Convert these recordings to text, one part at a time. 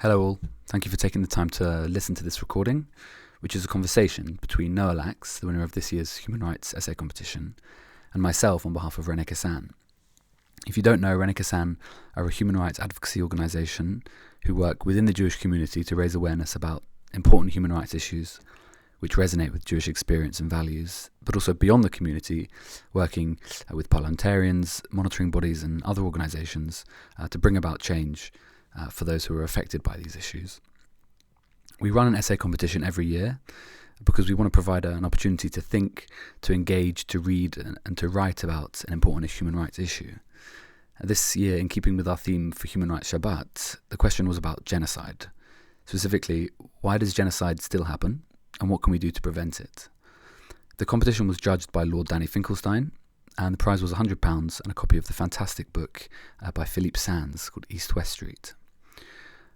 Hello all, thank you for taking the time to listen to this recording, which is a conversation between Lachs, the winner of this year's Human Rights Essay Competition, and myself on behalf of René Cassin. If you don't know, René Cassin are a human rights advocacy organisation who work within the Jewish community to raise awareness about important human rights issues which resonate with Jewish experience and values, but also beyond the community, working with parliamentarians, monitoring bodies and other organisations to bring about change for those who are affected by these issues. We run an essay competition every year because we want to provide an opportunity to think, to engage, to read and to write about an important human rights issue. This year, in keeping with our theme for Human Rights Shabbat, the question was about genocide. Specifically, why does genocide still happen and what can we do to prevent it? The competition was judged by Lord Danny Finkelstein, and the prize was £100 and a copy of the fantastic book by Philippe Sands called East-West Street.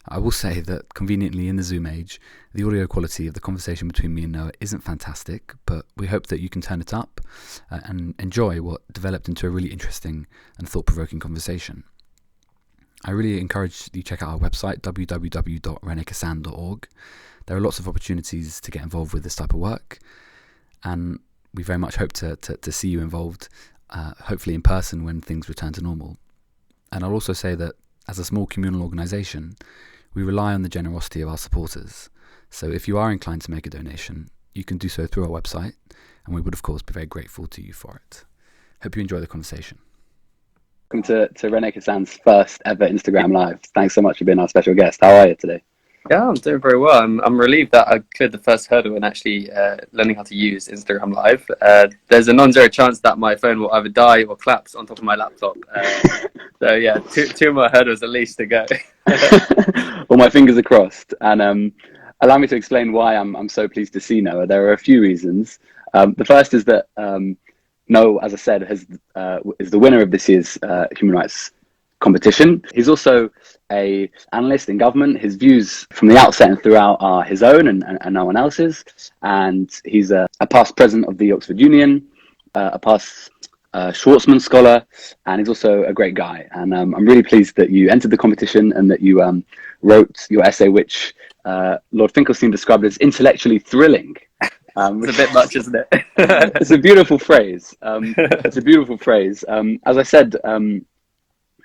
I will say that, conveniently in the Zoom age, the audio quality of the conversation between me and Noah isn't fantastic, but we hope that you can turn it up and enjoy what developed into a really interesting and thought-provoking conversation. I really encourage you to check out our website, www.renecassin.org. There are lots of opportunities to get involved with this type of work, and we very much hope to see you involved, hopefully in person when things return to normal. And I'll also say that as a small communal organisation, we rely on the generosity of our supporters. So if you are inclined to make a donation, you can do so through our website, and we would of course be very grateful to you for it. Hope you enjoy the conversation. Welcome to René Cassin's first ever Instagram Live. Thanks so much for being our special guest. How are you today? Yeah, I'm doing very well. I'm relieved that I cleared the first hurdle in actually learning how to use Instagram Live. There's a non-zero chance that my phone will either die or collapse on top of my laptop. So yeah, two more hurdles at least to go. Well, my fingers are crossed. And allow me to explain why I'm so pleased to see Noah. There are a few reasons. The first is that Noah, as I said, is the winner of this year's Human Rights competition. He's also an analyst in government. His views from the outset and throughout are his own and no one else's. And he's a past president of the Oxford Union, a past Schwarzman scholar, and he's also a great guy. And I'm really pleased that you entered the competition and that you wrote your essay, which Lord Finkelstein described as intellectually thrilling. It's a bit much, isn't it? It's a beautiful phrase. It's a beautiful phrase. As I said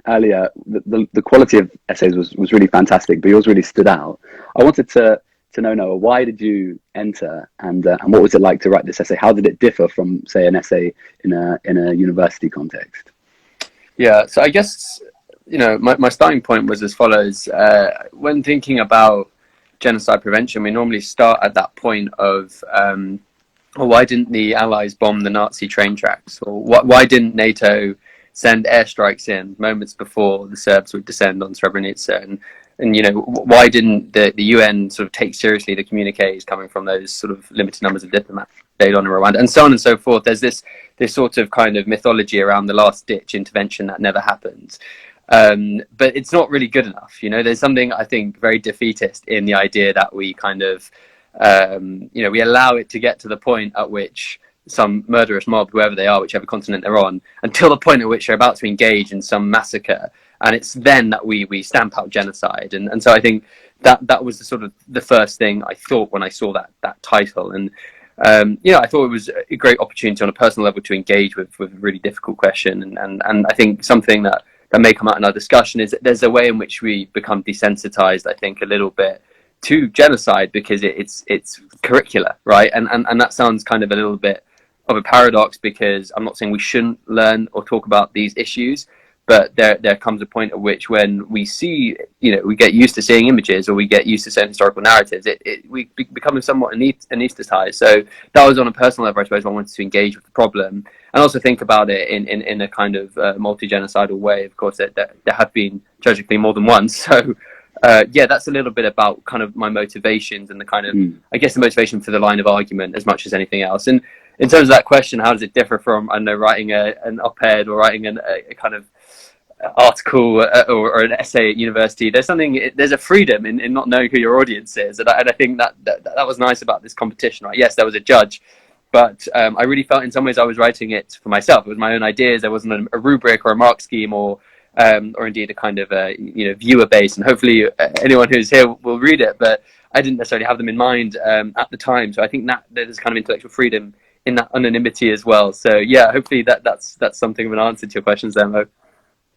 earlier, the quality of essays was really fantastic, but yours really stood out. I wanted to know, Noah, why did you enter, and what was it like to write this essay? How did it differ from, say, an essay in a university context? Yeah, so I guess my starting point was as follows. When thinking about genocide prevention, we normally start at that point of why didn't the Allies bomb the Nazi train tracks, or why didn't NATO send airstrikes in moments before the Serbs would descend on Srebrenica, and why didn't the UN sort of take seriously the communiques coming from those sort of limited numbers of diplomats stayed on in Rwanda, and so on and so forth. There's this sort of kind of mythology around the last ditch intervention that never happened, but it's not really good enough. There's something, I think, very defeatist in the idea that we kind of we allow it to get to the point at which some murderous mob, whoever they are, whichever continent they're on, until the point at which they're about to engage in some massacre, and it's then that we stamp out genocide. And so I think that was the first thing I thought when I saw that title. And I thought it was a great opportunity on a personal level to engage with a really difficult question. And I think something that may come out in our discussion is that there's a way in which we become desensitized, I think, a little bit to genocide because it's curricular, right? And that sounds kind of a little bit of a paradox, because I'm not saying we shouldn't learn or talk about these issues, but there comes a point at which, when we see, we get used to seeing images, or we get used to certain historical narratives, we become somewhat anesthetized. So that was on a personal level, I suppose. I wanted to engage with the problem and also think about it in a kind of multi-genocidal way. Of course, there have been tragically more than one. So that's a little bit about kind of my motivations and the kind of, I guess, the motivation for the line of argument as much as anything else. And in terms of that question, how does it differ from, I don't know, writing an op-ed or writing a kind of article or an essay at university? There's a freedom in not knowing who your audience is, and I think that was nice about this competition, right? Yes, there was a judge, but I really felt in some ways I was writing it for myself. It was my own ideas. There wasn't a rubric or a mark scheme or or indeed a kind of viewer base, and hopefully anyone who's here will read it. But I didn't necessarily have them in mind at the time, so I think that there's kind of intellectual freedom in that anonymity as well. So yeah, hopefully that's something of an answer to your questions there, Mo.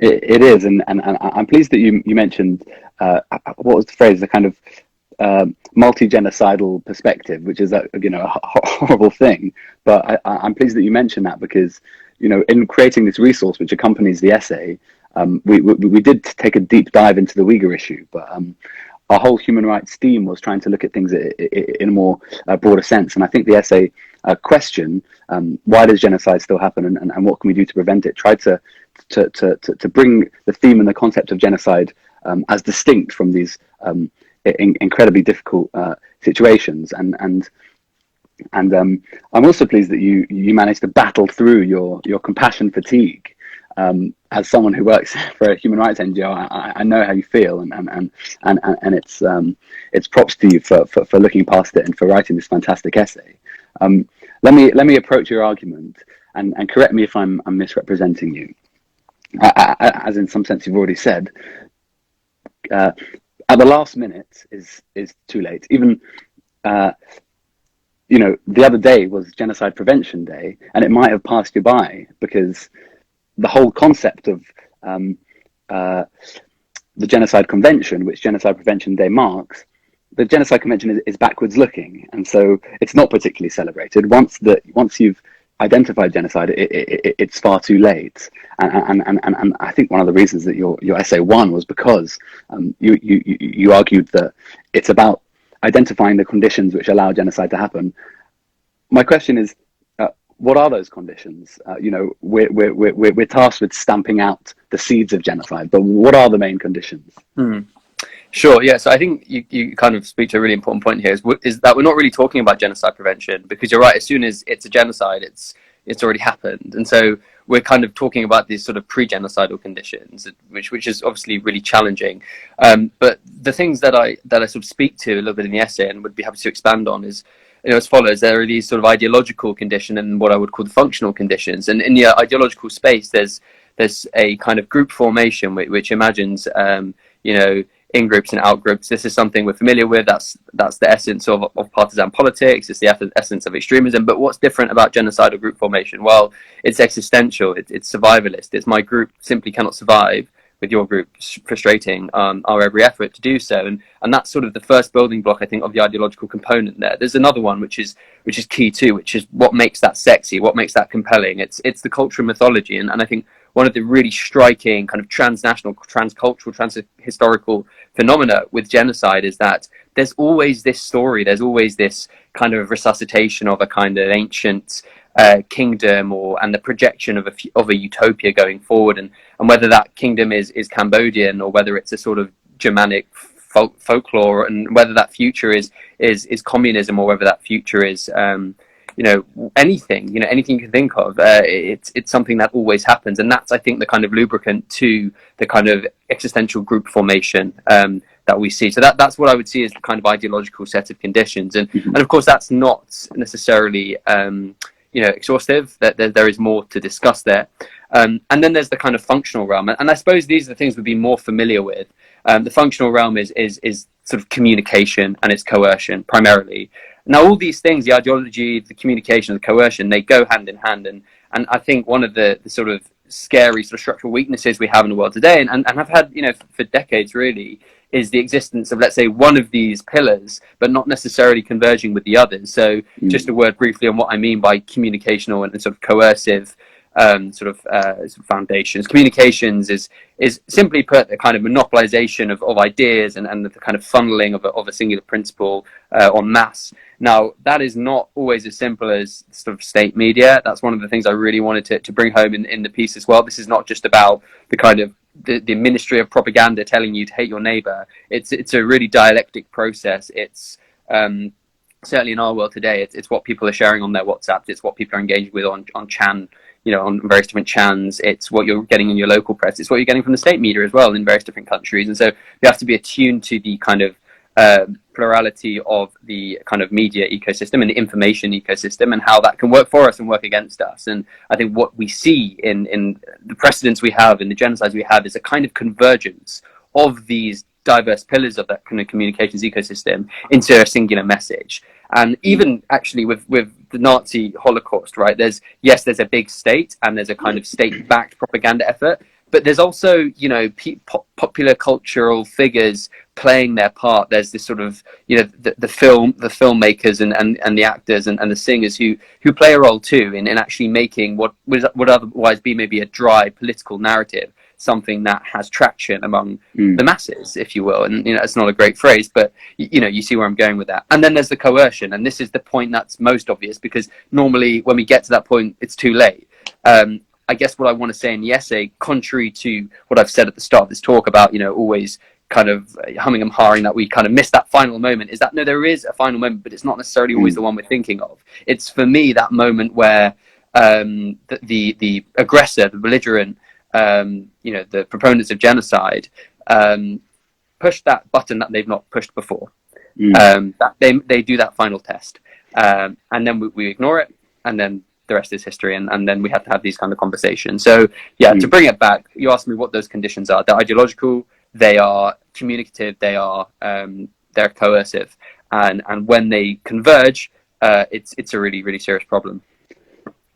It is, and I'm pleased that you mentioned what was the phrase, the kind of multi-genocidal perspective, which is a horrible thing. But I'm pleased that you mentioned that, because in creating this resource which accompanies the essay, we did take a deep dive into the Uyghur issue, but our whole human rights theme was trying to look at things in a more broader sense. And I think the essay question, why does genocide still happen, and what can we do to prevent it, tried to bring the theme and the concept of genocide as distinct from these incredibly difficult situations. And I'm also pleased that you managed to battle through your compassion fatigue. As someone who works for a human rights NGO, I know how you feel, and it's props to you for looking past it and for writing this fantastic essay. Let me approach your argument and correct me if I'm misrepresenting you. As in some sense you've already said, at the last minute is too late. Even the other day was Genocide Prevention Day, and it might have passed you by, because the whole concept of the Genocide Convention, which Genocide Prevention Day marks, the Genocide Convention is backwards looking, and so it's not particularly celebrated. Once you've identified genocide, it's far too late. And I think one of the reasons that your essay won was because you argued that it's about identifying the conditions which allow genocide to happen. My question is, what are those conditions? We're tasked with stamping out the seeds of genocide, but what are the main conditions? Sure, yeah. So I think you kind of speak to a really important point here, is that we're not really talking about genocide prevention, because you're right, as soon as it's a genocide, it's already happened. And so we're kind of talking about these sort of pre-genocidal conditions, which is obviously really challenging. But the things that I sort of speak to a little bit in the essay, and would be happy to expand on, is as follows. There are these sort of ideological conditions and what I would call the functional conditions. And in the ideological space, there's a kind of group formation which imagines in groups and out groups. This is something we're familiar with. That's the essence of partisan politics. It's the essence of extremism. But what's different about genocidal group formation? Well, it's existential. It's survivalist. It's my group simply cannot survive with your group frustrating our every effort to do so. And that's sort of the first building block, I think, of the ideological component there. There's another one which is key too, which is what makes that sexy, what makes that compelling. It's the cultural mythology. And I think one of the really striking kind of transnational, transcultural, transhistorical phenomena with genocide is that there's always this story, there's always this kind of resuscitation of a kind of ancient kingdom, and the projection of a utopia going forward, and whether that kingdom is Cambodian, or whether it's a sort of Germanic folklore, and whether that future is communism, or whether that future is anything you can think of. It's something that always happens, and that's, I think, the kind of lubricant to the kind of existential group formation that we see. So that's what I would see as the kind of ideological set of conditions, and of course that's not necessarily exhaustive. That there is more to discuss there, and then there's the kind of functional realm, and I suppose these are the things we'd be more familiar with. The functional realm is sort of communication and its coercion primarily. Now, all these things, the ideology, the communication, the coercion, they go hand in hand. And I think one of the sort of scary sort of structural weaknesses we have in the world today, and have had, for decades really, is the existence of, let's say, one of these pillars, but not necessarily converging with the others. So just a word briefly on what I mean by communicational and sort of coercive sort of foundations. Communications is simply put the kind of monopolization of ideas and the kind of funneling of a singular principle en masse. Now, that is not always as simple as sort of state media. That's one of the things I really wanted to bring home in the piece as well. This is not just about the kind of the ministry of propaganda telling you to hate your neighbor. It's a really dialectic process. It's certainly in our world today, it's what people are sharing on their WhatsApps. It's what people are engaging with on Chan, on various different chans. It's what you're getting in your local press. It's what you're getting from the state media as well in various different countries. And so you have to be attuned to the kind of plurality of the kind of media ecosystem and the information ecosystem, and how that can work for us and work against us. And I think what we see in the precedents we have, in the genocides we have, is a kind of convergence of these diverse pillars of that kind of communications ecosystem into a singular message. And even actually with the Nazi Holocaust, right, there's a big state and there's a kind of state-backed propaganda effort, but there's also, you know, popular cultural figures playing their part. There's this sort of, you know, the filmmakers and the actors and the singers who play a role too in actually making what would otherwise be maybe a dry political narrative something that has traction among the masses, if you will. And, you know, it's not a great phrase, but, you know, you see where I'm going with that. And then there's the coercion, and this is the point that's most obvious, because normally when we get to that point, it's too late. I guess what I want to say in the essay, contrary to what I've said at the start of this talk about, you know, always kind of humming and hawing that we kind of missed that final moment, is that no, there is a final moment, but it's not necessarily always the one we're thinking of. It's, for me, that moment where the aggressor, the belligerent, you know, the proponents of genocide, push that button that they've not pushed before. That they do that final test, and then we ignore it, and then the rest is history, and then we have to have these kind of conversations. So yeah, to bring it back, you asked me what those conditions are. They're ideological, they are communicative, they are they're coercive, and when they converge, it's a really, really serious problem.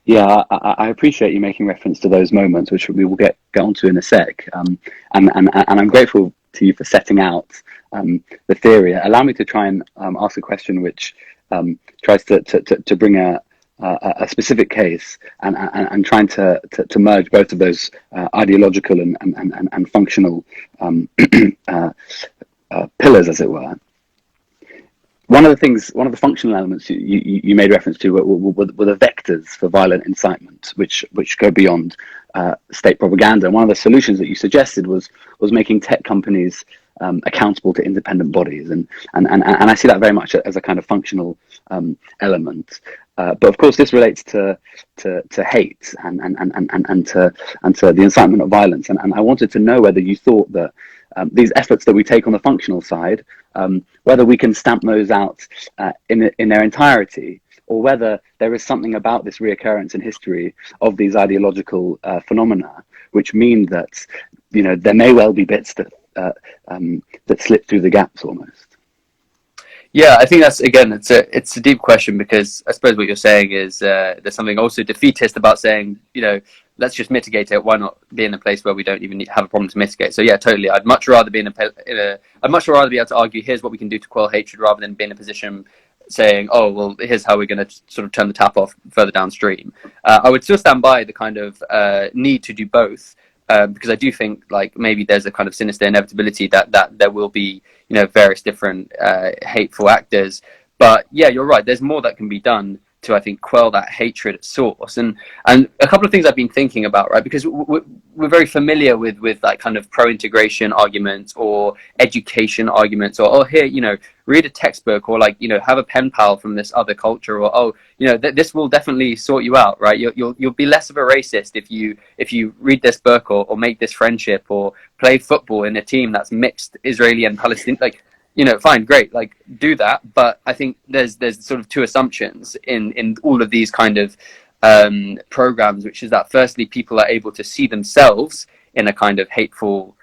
Yeah, I appreciate you making reference to those moments, which we will get onto in a sec. And I'm grateful to you for setting out the theory. Allow me to try and ask a question which tries to bring a specific case and trying to merge both of those ideological and functional pillars, as it were. One of the functional elements you made reference to were the vectors for violent incitement, which go beyond state propaganda. And one of the solutions that you suggested was making tech companies accountable to independent bodies, and I see that very much as a kind of functional element. But of course, this relates to hate and to the incitement of violence. And I wanted to know whether you thought that these efforts that we take on the functional side, whether we can stamp those out in their entirety, or whether there is something about this reoccurrence in history of these ideological phenomena which mean that, you know, there may well be bits that slip through the gaps almost. Yeah, I think that's, again, it's a deep question, because I suppose what you're saying is there's something also defeatist about saying, you know, let's just mitigate it. Why not be in a place where we don't even have a problem to mitigate? So yeah, totally. I'd much rather be I'd much rather be able to argue, here's what we can do to quell hatred, rather than be in a position saying, oh, well, here's how we're going to sort of turn the tap off further downstream. I would still stand by the kind of need to do both. Because I do think, like, maybe there's a kind of sinister inevitability that there will be, you know, various different hateful actors. But yeah, you're right. There's more that can be done to, I think, quell that hatred at source. And a couple of things I've been thinking about, right? Because we're very familiar with like kind of pro-integration arguments or education arguments, or, oh, here, you know, read a textbook, or, like, you know, have a pen pal from this other culture, or, oh, you know, this will definitely sort you out, right? You'll be less of a racist if you read this book, or make this friendship, or play football in a team that's mixed Israeli and Palestinian. Like, you know, fine, great, like, do that. But I think there's sort of two assumptions in all of these kind of programs, which is that firstly, people are able to see themselves in a kind of hateful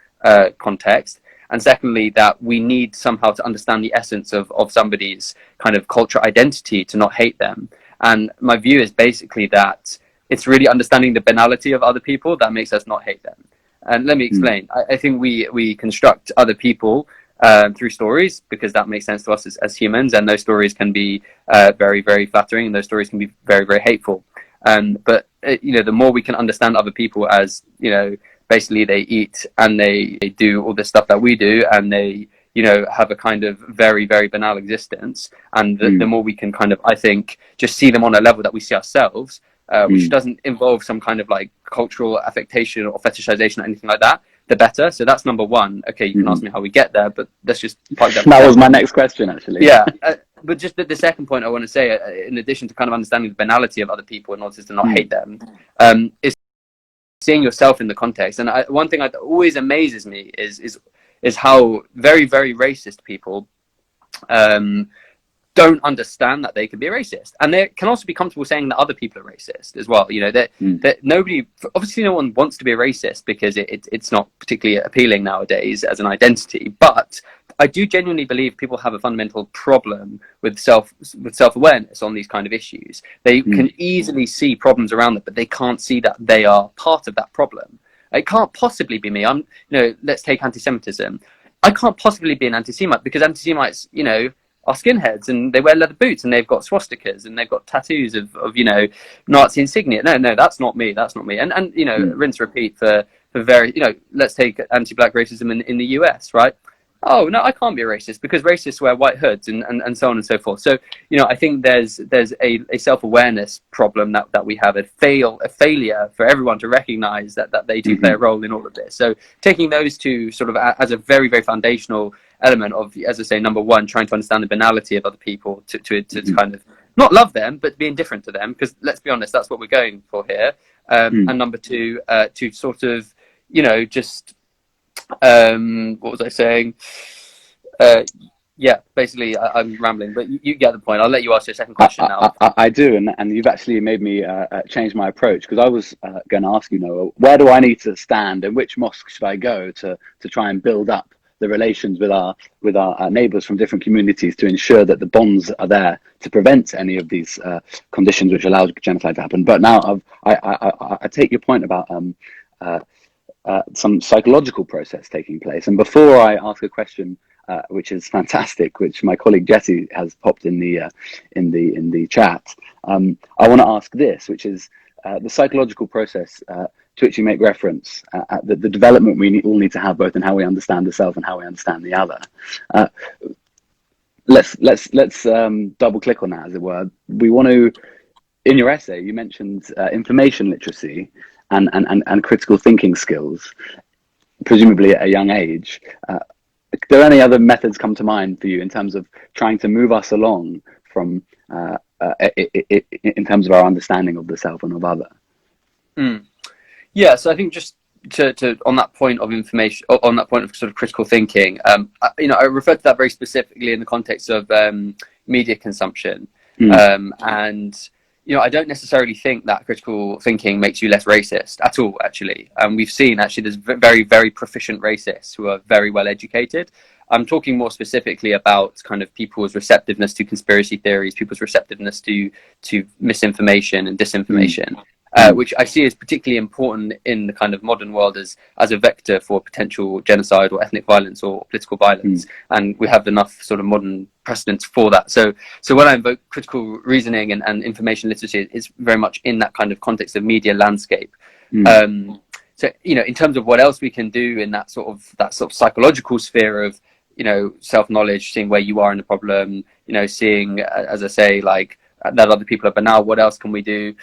context, and secondly, that we need somehow to understand the essence of somebody's kind of cultural identity to not hate them. And my view is basically that it's really understanding the banality of other people that makes us not hate them. And let me explain. I think we construct other people through stories, because that makes sense to us as humans, and those stories can be very, very flattering, and those stories can be very, very hateful. But you know, the more we can understand other people as, you know, basically they eat and they do all this stuff that we do, and they, you know, have a kind of very, very banal existence, and the more we can kind of, I think, just see them on a level that we see ourselves, which doesn't involve some kind of like cultural affectation or fetishization or anything like that, the better. So that's number one. Okay, you can ask me how we get there, but let's just park that. That was my next question, actually. Yeah, but just the second point I want to say, in addition to kind of understanding the banality of other people in order to not hate them, is seeing yourself in the context. And one thing that always amazes me is how very, very racist people don't understand that they can be a racist, and they can also be comfortable saying that other people are racist as well. You know, that nobody, obviously no one wants to be a racist because it's not particularly appealing nowadays as an identity. But I do genuinely believe people have a fundamental problem with self-awareness on these kind of issues. They can easily see problems around them, but they can't see that they are part of that problem. It can't possibly be me. Let's take anti-Semitism. I can't possibly be an anti-Semite because anti-Semites, are skinheads and they wear leather boots and they've got swastikas and they've got tattoos of Nazi insignia. No, that's not me. And rinse repeat for very, let's take anti-black racism in the US, right? Oh no, I can't be a racist because racists wear white hoods and so on and so forth. So I think there's a self-awareness problem that we have, a failure for everyone to recognize that they do play a role in all of this. So taking those two sort of as a very, very foundational element of, as I say, number one, trying to understand the banality of other people to kind of not love them but be indifferent to them, because let's be honest, that's what we're going for here. And number two, to sort of just what was I saying? Basically I'm rambling, but you get the point. I'll let you ask your second question now. I do, and you've actually made me change my approach, because I was going to ask you, where do I need to stand and which mosque should I go to try and build up the relations with our neighbours from different communities to ensure that the bonds are there to prevent any of these conditions which allow genocide to happen. But now I take your point about some psychological process taking place. And before I ask a question, which is fantastic, which my colleague Jesse has popped in the chat, I want to ask this, which is the psychological process to which you make reference, the development we all need to have, both in how we understand the self and how we understand the other. Let's double click on that, as it were. We want to, in your essay, you mentioned information literacy and critical thinking skills, presumably at a young age. Are there any other methods come to mind for you in terms of trying to move us along from in terms of our understanding of the self and of other? Yeah, so I think just to on that point of information, on that point of sort of critical thinking, I referred to that very specifically in the context of media consumption, and I don't necessarily think that critical thinking makes you less racist at all, actually. We've seen, actually, there's very, very proficient racists who are very well educated. I'm talking more specifically about kind of people's receptiveness to conspiracy theories, people's receptiveness to misinformation and disinformation, which I see as particularly important in the kind of modern world as a vector for potential genocide or ethnic violence or political violence. And we have enough sort of modern precedents for that. So when I invoke critical reasoning and information literacy, it's very much in that kind of context of media landscape. So in terms of what else we can do in that sort of psychological sphere of self-knowledge, seeing where you are in the problem, seeing, as I say, like that other people are banal, what else can we do?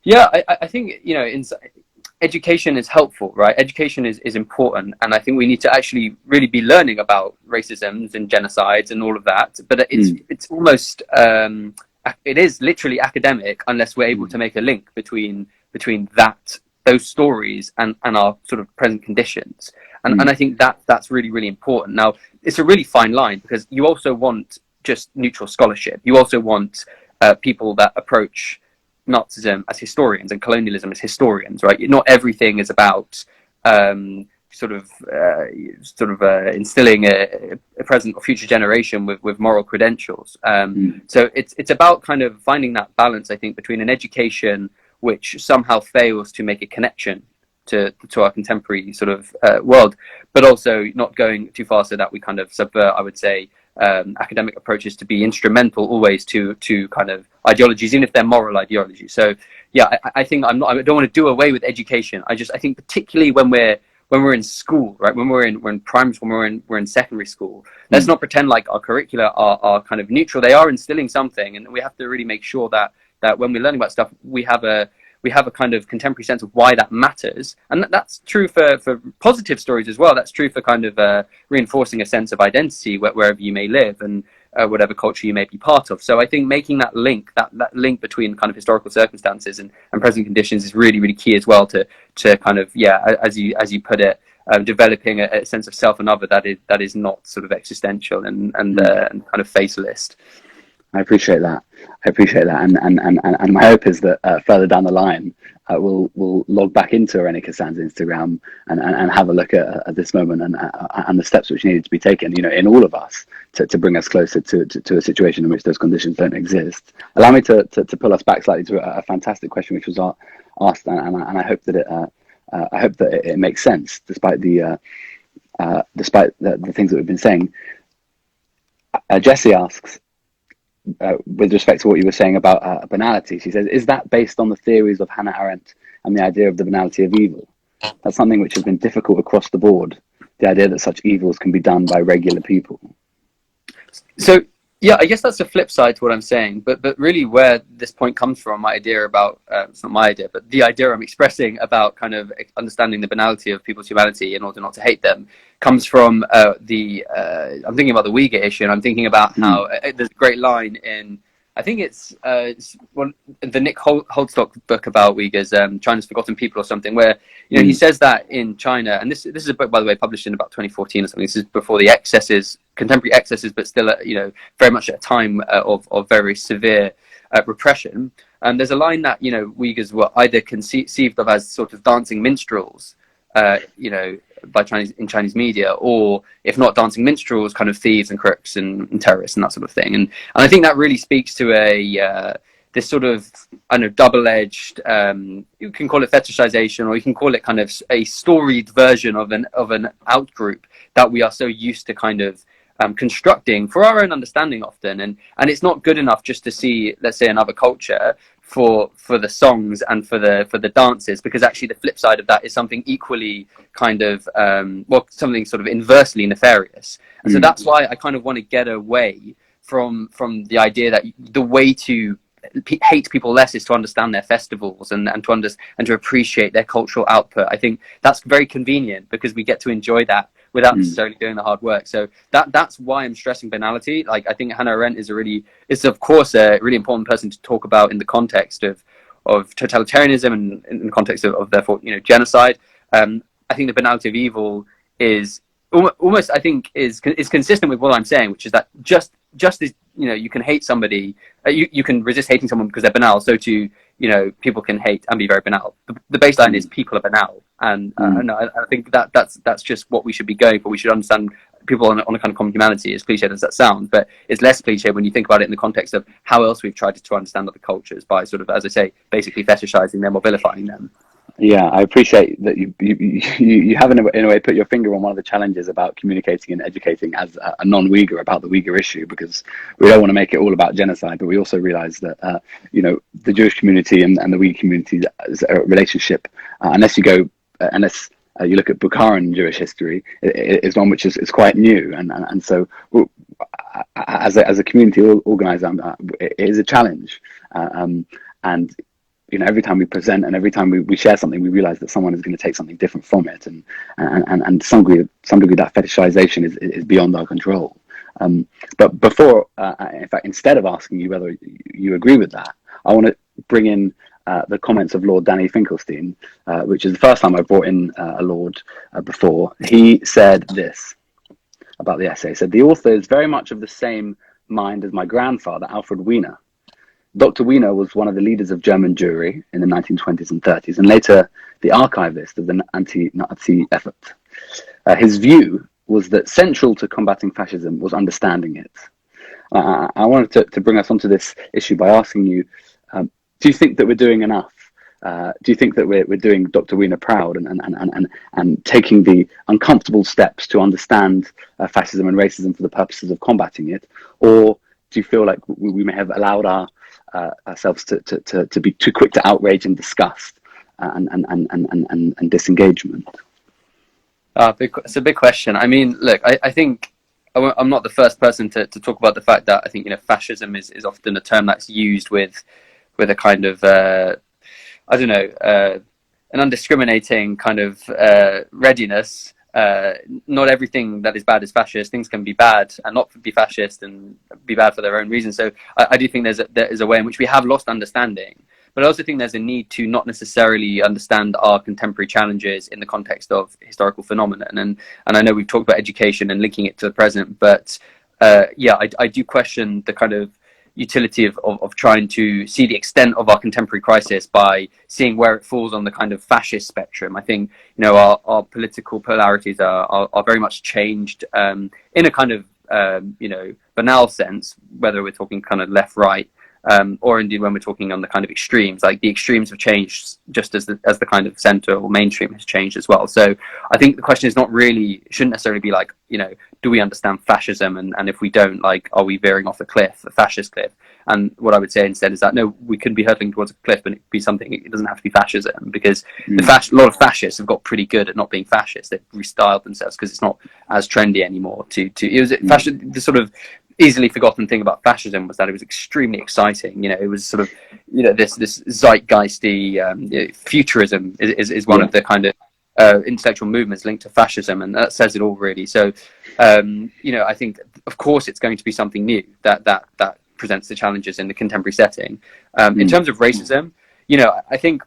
Yeah, I think education is helpful, right? Education is important, and I think we need to actually really be learning about racisms and genocides and all of that. But it's almost it is literally academic unless we're able to make a link between those stories and our sort of present conditions. And I think that's really, really important. Now, it's a really fine line, because you also want just neutral scholarship. You also want people that approach Nazism as historians and colonialism as historians, right? Not everything is about instilling a present or future generation with moral credentials. So it's about kind of finding that balance, I think, between an education which somehow fails to make a connection to our contemporary sort of world, but also not going too far so that we kind of subvert, I would say, academic approaches to be instrumental always to kind of ideologies, even if they're moral ideologies. So yeah, I think I don't want to do away with education. I think particularly when we're in school, right? When we're in primary school, we're in secondary school. Let's not pretend like our curricula are kind of neutral. They are instilling something, and we have to really make sure that when we're learning about stuff, we have a kind of contemporary sense of why that matters. And that's true for positive stories as well. That's true for kind of reinforcing a sense of identity wherever you may live and whatever culture you may be part of. So I think making that link link between kind of historical circumstances and present conditions is really, really key as well to kind of, as you put it, developing a sense of self and other that is not sort of existential and kind of fatalist. I appreciate that. And my hope is that further down the line, we'll log back into René Cassin's Instagram and have a look at this moment and the steps which needed to be taken, in all of us to bring us closer to a situation in which those conditions don't exist. Allow me to pull us back slightly to a fantastic question which was asked, and I hope that it makes sense despite the things that we've been saying. Jessie asks, with respect to what you were saying about banality, she says, is that based on the theories of Hannah Arendt and the idea of the banality of evil? That's something which has been difficult across the board, the idea that such evils can be done by regular people. So, yeah, I guess that's the flip side to what I'm saying. But really where this point comes from, my idea about, it's not my idea, but the idea I'm expressing about kind of understanding the banality of people's humanity in order not to hate them, comes from I'm thinking about the Uyghur issue, and I'm thinking about how there's a great line in, I think it's the Nick Holdstock book about Uyghurs, China's Forgotten People or something, where he says that in China, and this is a book, by the way, published in about 2014 or something. This is before the contemporary excesses, but still very much at a time of very severe repression. And there's a line that Uyghurs were either conceived of as sort of dancing minstrels, by Chinese media, or if not dancing minstrels, kind of thieves and crooks and terrorists and that sort of thing. And I think that really speaks to this sort of double-edged, you can call it fetishization, or you can call it kind of a storied version of an out-group that we are so used to kind of constructing for our own understanding often. And it's not good enough just to see, let's say, another culture for the songs and for the dances, because actually the flip side of that is something equally kind of something sort of inversely nefarious. And so that's why I kind of want to get away from the idea that the way to hate people less is to understand their festivals and to appreciate their cultural output. I think that's very convenient because we get to enjoy that without necessarily doing the hard work. So that's why I'm stressing banality. Like, I think Hannah Arendt is of course a really important person to talk about in the context of totalitarianism and in the context of therefore genocide. I think the banality of evil is almost, I think, is consistent with what I'm saying, which is that just as you can hate somebody, you can resist hating someone because they're banal, so too people can hate and be very banal. The baseline is people are banal, and I think that's just what we should be going for. We should understand people on a kind of common humanity, as cliched as that sounds, but it's less cliched when you think about it in the context of how else we've tried to understand other cultures by sort of, as I say, basically fetishizing them or vilifying them. Yeah, I appreciate that you have in a way put your finger on one of the challenges about communicating and educating as a non-Uyghur about the Uyghur issue, because we don't want to make it all about genocide, but we also realize that the Jewish community and the Uyghur community's relationship, unless you look at Bukharan Jewish history, is one which is quite new, and so as a community organizer, it is a challenge, and every time we present and every time we share something, we realize that someone is going to take something different from it, and to some degree that fetishization is beyond our control. But before, in fact, instead of asking you whether you agree with that, I want to bring in the comments of Lord Danny Finkelstein, which is the first time I've brought in a Lord before. He said this about the essay. He said, "The author is very much of the same mind as my grandfather, Alfred Wiener. Dr. Wiener was one of the leaders of German Jewry in the 1920s and 30s, and later the archivist of the anti-Nazi effort. His view was that central to combating fascism was understanding it." I wanted to bring us onto this issue by asking you, do you think that we're doing enough? Do you think that we're doing Dr. Wiener proud and taking the uncomfortable steps to understand fascism and racism for the purposes of combating it? Or do you feel like we may have allowed ourselves to be too quick to outrage and disgust and disengagement? It's a big question. I mean, look, I think I'm not the first person to talk about the fact that I think fascism is often a term that's used with a kind of an undiscriminating kind of readiness. Not everything that is bad is fascist. Things can be bad and not be fascist and be bad for their own reasons. So I do think there is a way in which we have lost understanding. But I also think there's a need to not necessarily understand our contemporary challenges in the context of historical phenomenon. And I know we've talked about education and linking it to the present, but I do question the kind of utility of trying to see the extent of our contemporary crisis by seeing where it falls on the kind of fascist spectrum. I think, our political polarities are very much changed in a kind of banal sense, whether we're talking kind of left, right, or indeed when we're talking on the kind of extremes. Like the extremes have changed just as the kind of center or mainstream has changed as well. So I think the question is shouldn't necessarily be like, do we understand fascism, and if we don't, like, are we veering off a fascist cliff? And what I would say instead is that no, we could be hurtling towards a cliff, but it could be something. It doesn't have to be fascism, because a lot of fascists have got pretty good at not being fascist. They've restyled themselves because it's not as trendy anymore. The sort of easily forgotten thing about fascism was that it was extremely exciting. It was sort of this zeitgeisty futurism is one of the kind of intellectual movements linked to fascism, and that says it all really. So I think of course it's going to be something new that presents the challenges in the contemporary setting. In terms of racism, I think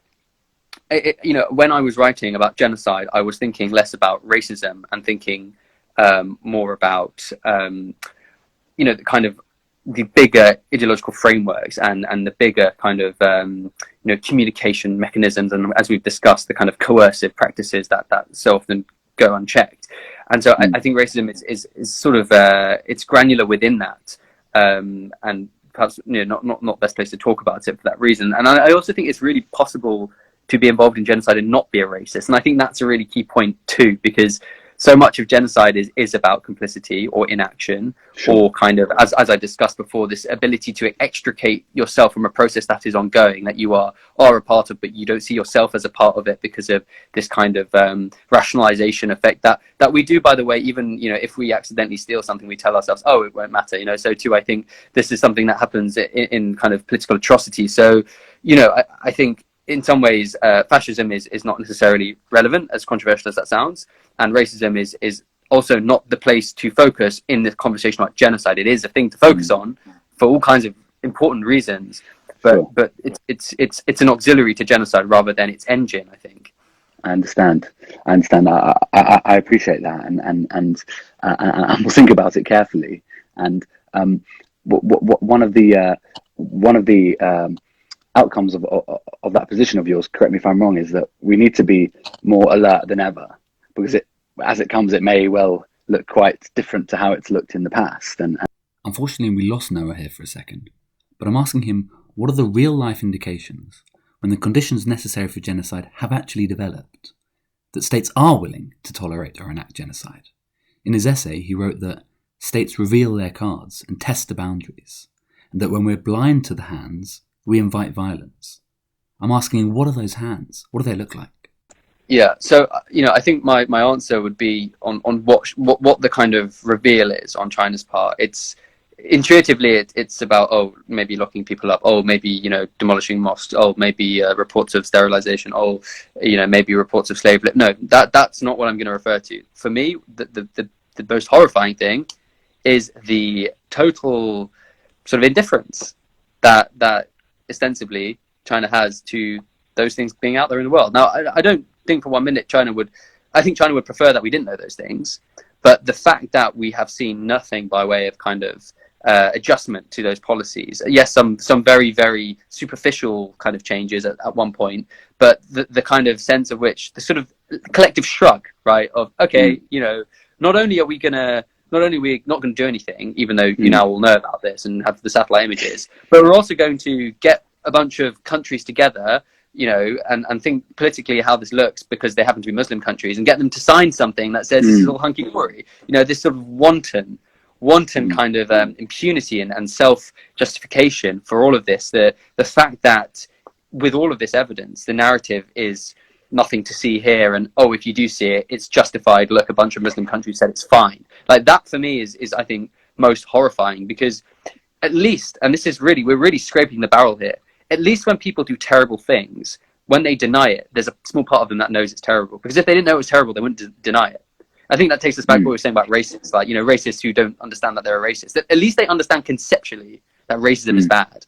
when I was writing about genocide, I was thinking less about racism and thinking more about the kind of the bigger ideological frameworks and the bigger kind of communication mechanisms, and as we've discussed, the kind of coercive practices that so often go unchecked. And so I think racism is sort of it's granular within that, and perhaps not best place to talk about it for that reason. And I also think it's really possible to be involved in genocide and not be a racist, and I think that's a really key point too, because so much of genocide is about complicity or inaction, or kind of, as I discussed before, this ability to extricate yourself from a process that is ongoing, that you are a part of, but you don't see yourself as a part of it because of this kind of rationalization effect that we do, by the way, even, if we accidentally steal something, we tell ourselves, oh, it won't matter, So too, I think this is something that happens in kind of political atrocity. So, I think in some ways, fascism is not necessarily relevant, as controversial as that sounds, and racism is also not the place to focus in this conversation about genocide. It is a thing to focus on for all kinds of important reasons, but it's an auxiliary to genocide rather than its engine, I think. I understand. I appreciate that, and we'll think about it carefully. And one of the outcomes of that position of yours, correct me if I'm wrong, is that we need to be more alert than ever, because as it comes, it may well look quite different to how it's looked in the past. And unfortunately, we lost Noah here for a second, but I'm asking him, what are the real life indications when the conditions necessary for genocide have actually developed, that states are willing to tolerate or enact genocide? In his essay, he wrote that states reveal their cards and test the boundaries, and that when we're blind to the hands, we invite violence. I'm asking, what are those hands? What do they look like? Yeah, so I think my answer would be on what the kind of reveal is on China's part. It's intuitively it's about maybe locking people up, maybe demolishing mosques, maybe reports of sterilization, maybe reports of slave labor. No, that's not what I'm going to refer to. For me, the most horrifying thing is the total sort of indifference that ostensibly China has to those things being out there in the world. Now, I don't think for 1 minute I think China would prefer that we didn't know those things, but the fact that we have seen nothing by way of kind of adjustment to those policies, yes, some very, very superficial kind of changes at one point, but the kind of sense of which, the sort of collective shrug, right, of, okay, not only are we not going to do anything, even though you now all know about this and have the satellite images, but we're also going to get a bunch of countries together, and think politically how this looks, because they happen to be Muslim countries, and get them to sign something that says this is all hunky-dory. This sort of wanton kind of impunity and self-justification for all of this. The fact that with all of this evidence, the narrative is nothing to see here, and if you do see it, it's justified. Look, a bunch of Muslim countries said it's fine. Like that for me is I think most horrifying, because at least, and we're really scraping the barrel here, at least when people do terrible things, when they deny it, there's a small part of them that knows it's terrible, because if they didn't know it was terrible, they wouldn't deny it. I think that takes us back to what we were saying about racists, like, racists who don't understand that they're a racist. At least they understand conceptually that racism is bad.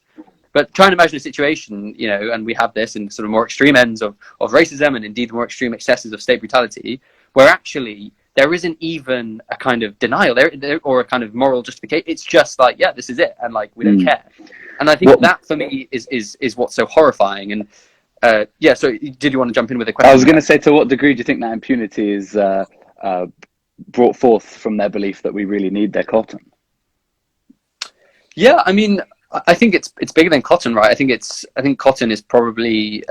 But try and imagine a situation, you know, and we have this in sort of more extreme ends of racism, and indeed the more extreme excesses of state brutality, where actually there isn't even a kind of denial there or a kind of moral justification. It's just like, yeah, this is it, and like we don't care. And I think that for me is what's so horrifying. And yeah, so did you want to jump in with a question? I was going to say, to what degree do you think that impunity is brought forth from their belief that we really need their cotton? Yeah, I mean, I think it's bigger than cotton, right? I think cotton is probably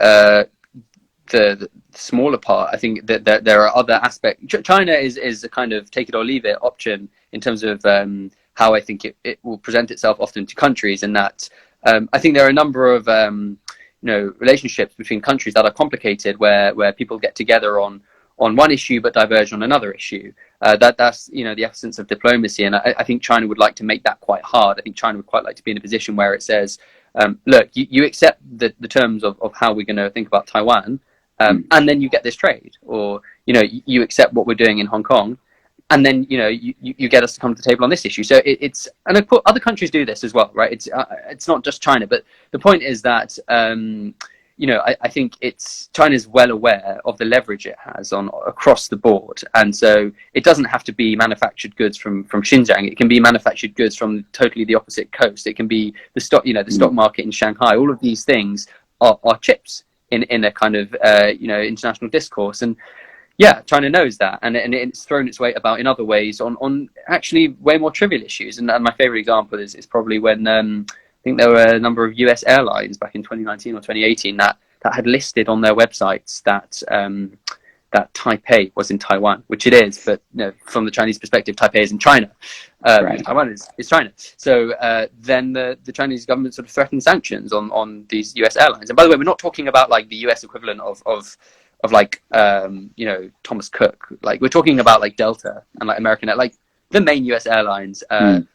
the smaller part. I think that there are other aspects. China is a kind of take it or leave it option in terms of how I think it will present itself often to countries, and that I think there are a number of relationships between countries that are complicated, where people get together on one issue but diverge on another issue. That's the essence of diplomacy, and I think China would like to make that quite hard. I think China would quite like to be in a position where it says, look, you accept the terms of how we're going to think about Taiwan, and then you get this trade, or you accept what we're doing in Hong Kong, and then you get us to come to the table on this issue. So it's, and of course other countries do this as well, right? It's not just China, but the point is that I think China's well aware of the leverage it has on across the board, and so it doesn't have to be manufactured goods from Xinjiang. It can be manufactured goods from totally the opposite coast. It can be the stock market in Shanghai. All of these things are chips in a kind of international discourse, and yeah, China knows that, and it's thrown its weight about in other ways on actually way more trivial issues. And my favorite example is probably when I think there were a number of US airlines back in 2019 or 2018 that had listed on their websites that that Taipei was in Taiwan, which it is, but from the Chinese perspective, Taipei is in China. Right. Taiwan is China. So then the Chinese government sort of threatened sanctions on these US airlines. And by the way, we're not talking about like the US equivalent of like Thomas Cook. Like we're talking about like Delta and like American, like the main US airlines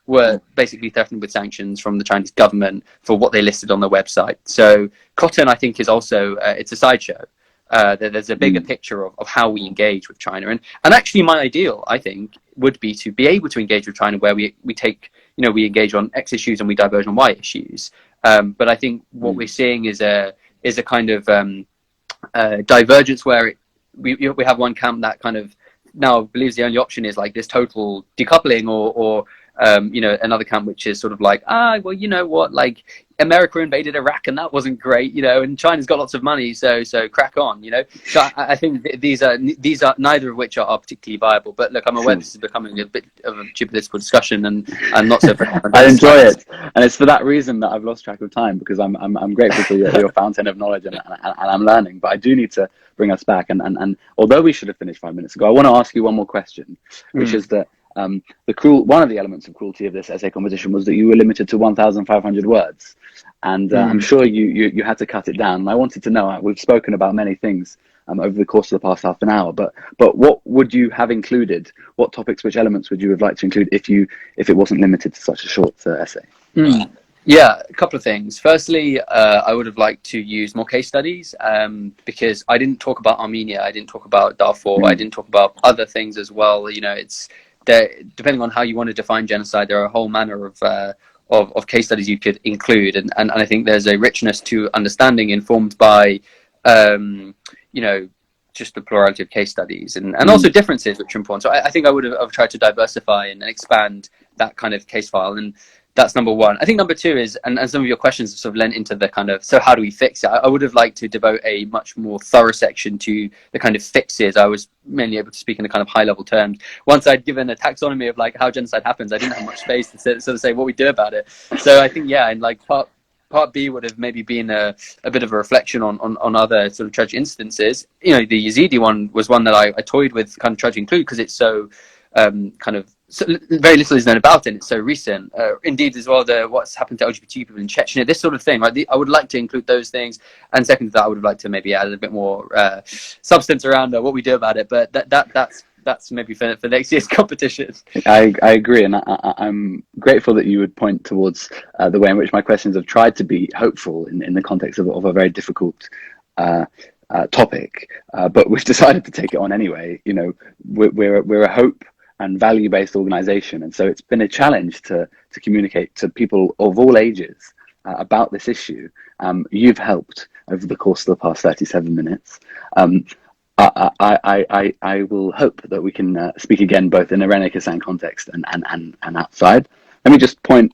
were basically threatened with sanctions from the Chinese government for what they listed on their website. So cotton, I think, is also it's a sideshow. There's a bigger picture of how we engage with China, and actually my ideal, I think, would be to be able to engage with China where we we engage on X issues and we diverge on Y issues. But I think what we're seeing is a kind of divergence where we have one camp that kind of now believes the only option is like this total decoupling, or another camp which is sort of like, well, you know what, like America invaded Iraq and that wasn't great, and China's got lots of money, so crack on, So I think these are neither of which are particularly viable. But look, I'm aware this is becoming a bit of a geopolitical discussion, and not so. I enjoy it, and it's for that reason that I've lost track of time, because I'm grateful for your fountain of knowledge, and I'm learning. But I do need to bring us back, and although we should have finished 5 minutes ago, I want to ask you one more question, which is that one of the elements of cruelty of this essay competition was that you were limited to 1,500 words, and I'm sure you had to cut it down. And I wanted to know, we've spoken about many things over the course of the past half an hour, but what would you have included? What topics, which elements would you have liked to include if it wasn't limited to such a short essay? Yeah, a couple of things. Firstly, I would have liked to use more case studies, because I didn't talk about Armenia, I didn't talk about Darfur, I didn't talk about other things as well. It's there, depending on how you want to define genocide, there are a whole manner of case studies you could include, and I think there's a richness to understanding informed by just the plurality of case studies, and also differences, which are important. So I think I would have tried to diversify and expand that kind of case file, and that's number one. I think number two is, and some of your questions have sort of lent into the kind of, so how do we fix it? I would have liked to devote a much more thorough section to the kind of fixes. I was mainly able to speak in a kind of high level terms. Once I'd given a taxonomy of like how genocide happens, I didn't have much space to sort of say what we do about it. So I think, yeah, and like part B would have maybe been a bit of a reflection on other sort of tragic instances. The Yazidi one was one that I toyed with kind of trying to include, because it's so so very little is known about it, and it's so recent. Indeed, as well, what's happened to LGBT people in Chechnya, this sort of thing, right? I would like to include those things. And second to that, I would have liked to maybe add a bit more substance around what we do about it. But that's maybe for next year's competition. I agree, and I'm grateful that you would point towards the way in which my questions have tried to be hopeful in the context of a very difficult topic. But we've decided to take it on anyway. We're a hope and value-based organization, and so it's been a challenge to communicate to people of all ages about this issue, you've helped over the course of the past 37 minutes. I will hope that we can speak again both in a René Cassin context and outside. Let me just point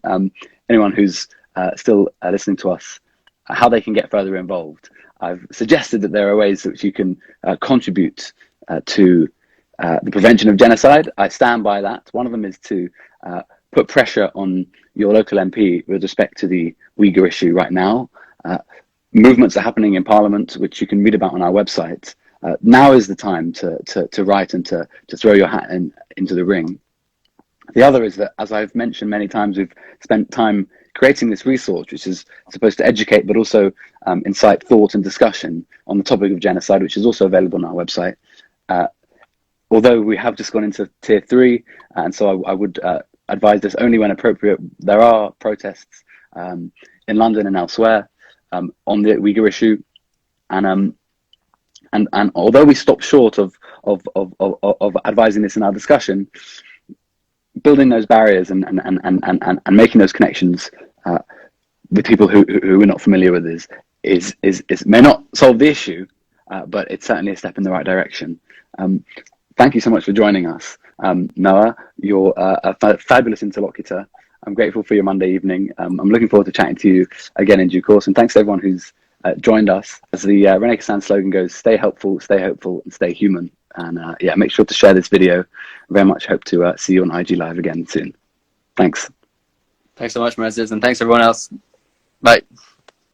anyone who's still listening to us how they can get further involved. I've suggested that there are ways which you can contribute to the prevention of genocide. I stand by that. One of them is to put pressure on your local MP with respect to the Uyghur issue right now. Movements are happening in Parliament, which you can read about on our website. Now is the time to write and to throw your hat into the ring. The other is that, as I've mentioned many times, we've spent time creating this resource, which is supposed to educate, but also incite thought and discussion on the topic of genocide, which is also available on our website. Although we have just gone into tier 3, and so I would advise this only when appropriate. There are protests in London and elsewhere on the Uyghur issue, and although we stop short of advising this in our discussion, building those barriers and making those connections with people who we're not familiar with is may not solve the issue, but it's certainly a step in the right direction. Thank you so much for joining us. Noah, you're a fabulous interlocutor. I'm grateful for your Monday evening. I'm looking forward to chatting to you again in due course. And thanks to everyone who's joined us. As the René Cassin slogan goes, stay helpful, and stay human. And yeah, make sure to share this video. Very much hope to see you on IG Live again soon. Thanks. Thanks so much, Moses, and thanks everyone else. Bye.